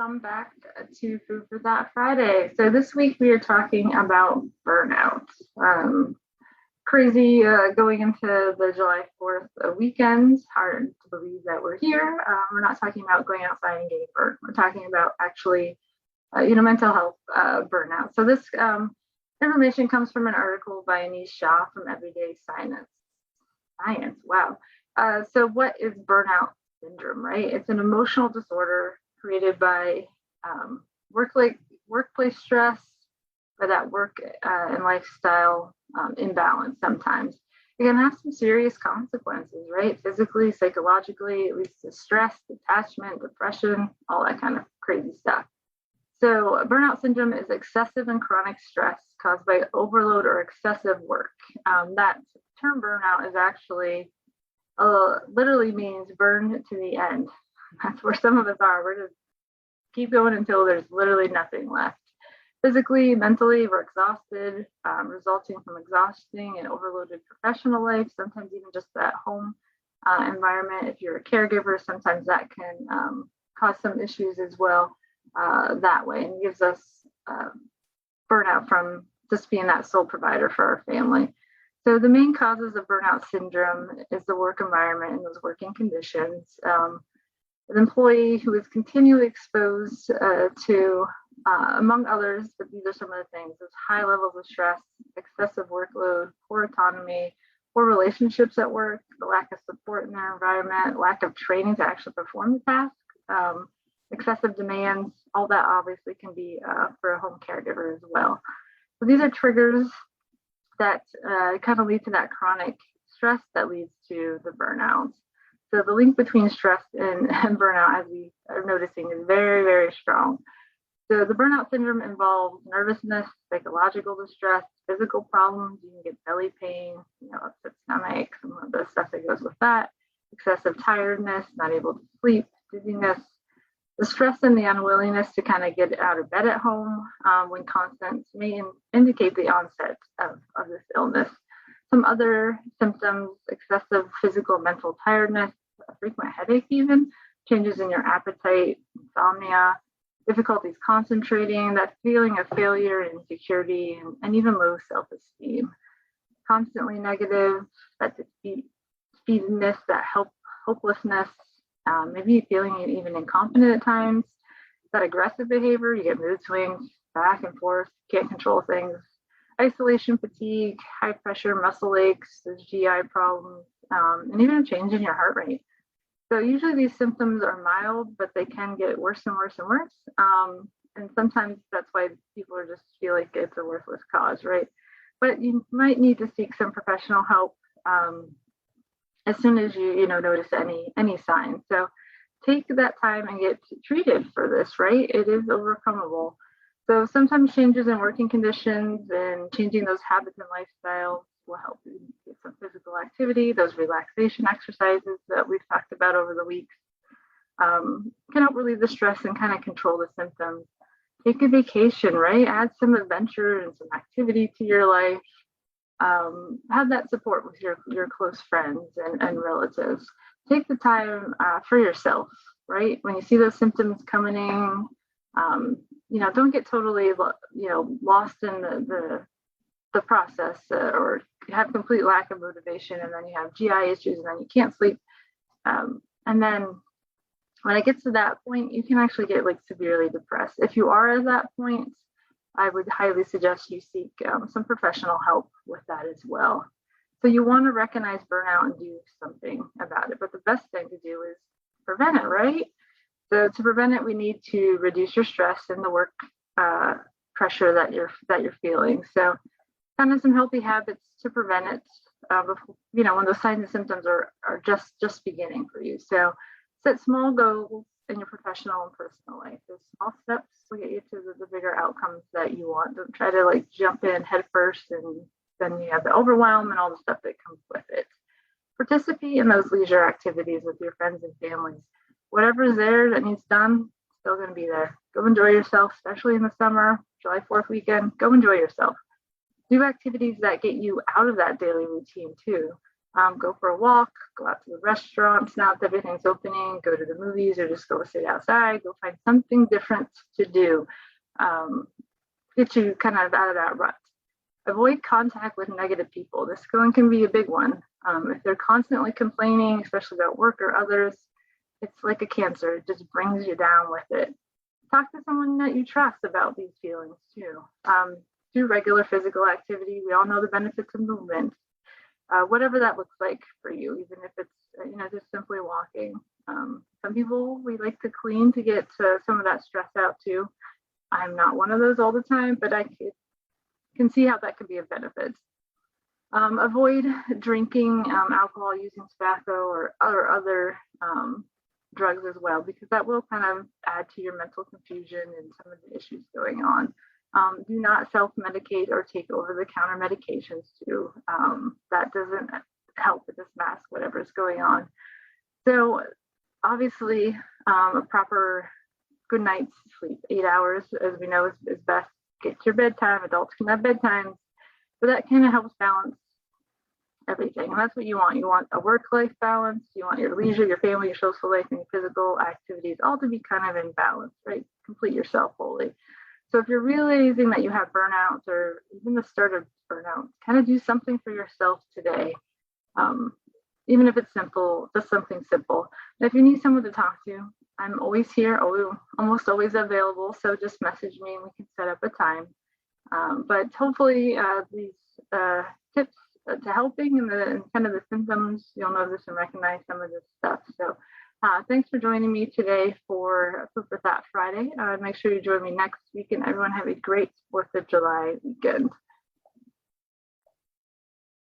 Welcome back to Food for Thought Friday. So this week we are talking about burnout. Crazy going into the July 4th weekend. Hard to believe that we're here. We're not talking about going outside and getting burnt. We're talking about actually, mental health burnout. So this information comes from an article by Anish Shah from Everyday Science. Wow. So what is burnout syndrome, right? It's an emotional disorder created by workplace stress, or that work and lifestyle imbalance sometimes. It can have some serious consequences, right? Physically, psychologically, it leads to stress, detachment, depression, all that kind of crazy stuff. So burnout syndrome is excessive and chronic stress caused by overload or excessive work. That term burnout is actually literally means burned to the end. That's where some of us are. We're just keep going until there's literally nothing left. Physically, mentally, we're exhausted, resulting from exhausting and overloaded professional life, sometimes even just that home environment. If you're a caregiver, sometimes that can cause some issues as well that way, and gives us burnout from just being that sole provider for our family. So the main causes of burnout syndrome is the work environment and those working conditions. An employee who is continually exposed to, among others, but these are some of the things, is high levels of stress, excessive workload, poor autonomy, poor relationships at work, the lack of support in their environment, lack of training to actually perform the task, excessive demands, all that obviously can be for a home caregiver as well. So these are triggers that kind of lead to that chronic stress that leads to the burnout. So the link between stress and burnout, as we are noticing, is very, very strong. So the burnout syndrome involves nervousness, psychological distress, physical problems. You can get belly pain, upset stomach, some of the stuff that goes with that, excessive tiredness, not able to sleep, dizziness, the stress and the unwillingness to kind of get out of bed at home when constant may indicate the onset of this illness. Some other symptoms: excessive physical and mental tiredness, a frequent headache even, changes in your appetite, insomnia, difficulties concentrating, that feeling of failure and insecurity, and even low self-esteem. Constantly negative, that defeatedness, that hopelessness, maybe feeling even incompetent at times, that aggressive behavior, you get mood swings, back and forth, can't control things, isolation fatigue, high pressure, muscle aches, there's GI problems, and even a change in your heart rate. So usually these symptoms are mild, but they can get worse and worse and worse. And sometimes that's why people are just feel like it's a worthless cause, right? But you might need to seek some professional help as soon as you notice any signs. So take that time and get treated for this, right? It is overcomable. So sometimes changes in working conditions and changing those habits and lifestyles will help you get some physical activity. Those relaxation exercises that we've talked about over the weeks can help relieve the stress and kind of control the symptoms. Take a vacation, right? Add some adventure and some activity to your life. Have that support with your close friends and relatives. Take the time for yourself, right? When you see those symptoms coming in, don't get totally, lost in the process or have complete lack of motivation, and then you have GI issues, and then you can't sleep. And then when it gets to that point, you can actually get severely depressed. If you are at that point, I would highly suggest you seek some professional help with that as well. So you want to recognize burnout and do something about it. But the best thing to do is prevent it, right? So to prevent it, we need to reduce your stress and the work pressure that you're feeling. So kind of some healthy habits to prevent it before, when those signs and symptoms are just beginning for you. So set small goals in your professional and personal life. Those small steps will get you to the bigger outcomes that you want. Don't try to jump in head first, and then you have the overwhelm and all the stuff that comes with it. Participate in those leisure activities with your friends and families. Whatever's there that needs done, still going to be there. Go enjoy yourself, especially in the summer, July 4th weekend. Go enjoy yourself. Do activities that get you out of that daily routine too. Go for a walk, go out to the restaurants now that everything's opening, go to the movies, or just go sit outside, go find something different to do. Get you kind of out of that rut. Avoid contact with negative people. This one can be a big one. If they're constantly complaining, especially about work or others, it's like a cancer. It just brings you down with it. Talk to someone that you trust about these feelings too. Do regular physical activity. We all know the benefits of movement, whatever that looks like for you, even if it's just simply walking. Some people, we like to clean to get some of that stress out too. I'm not one of those all the time, but I can see how that could be a benefit. Avoid drinking alcohol, using tobacco, or other drugs as well, because that will kind of add to your mental confusion and some of the issues going on. Do not self-medicate or take over-the-counter medications too. That doesn't help with this mask, whatever's going on. So obviously, a proper good night's sleep, 8 hours, as we know, is best. Get your bedtime. Adults can have bedtimes, but that kind of helps balance everything. And that's what you want. You want a work-life balance. You want your leisure, your family, your social life, and your physical activities all to be kind of in balance, right? Complete yourself fully. So if you're realizing that you have burnout or even the start of burnout, kind of do something for yourself today. Even if it's simple, just something simple. And if you need someone to talk to, I'm always here, almost always available. So just message me and we can set up a time. But hopefully these tips to helping and kind of the symptoms, you'll notice and recognize some of this stuff. So thanks for joining me today for Food for Thought Friday. Make sure you join me next week, and everyone have a great 4th of July weekend.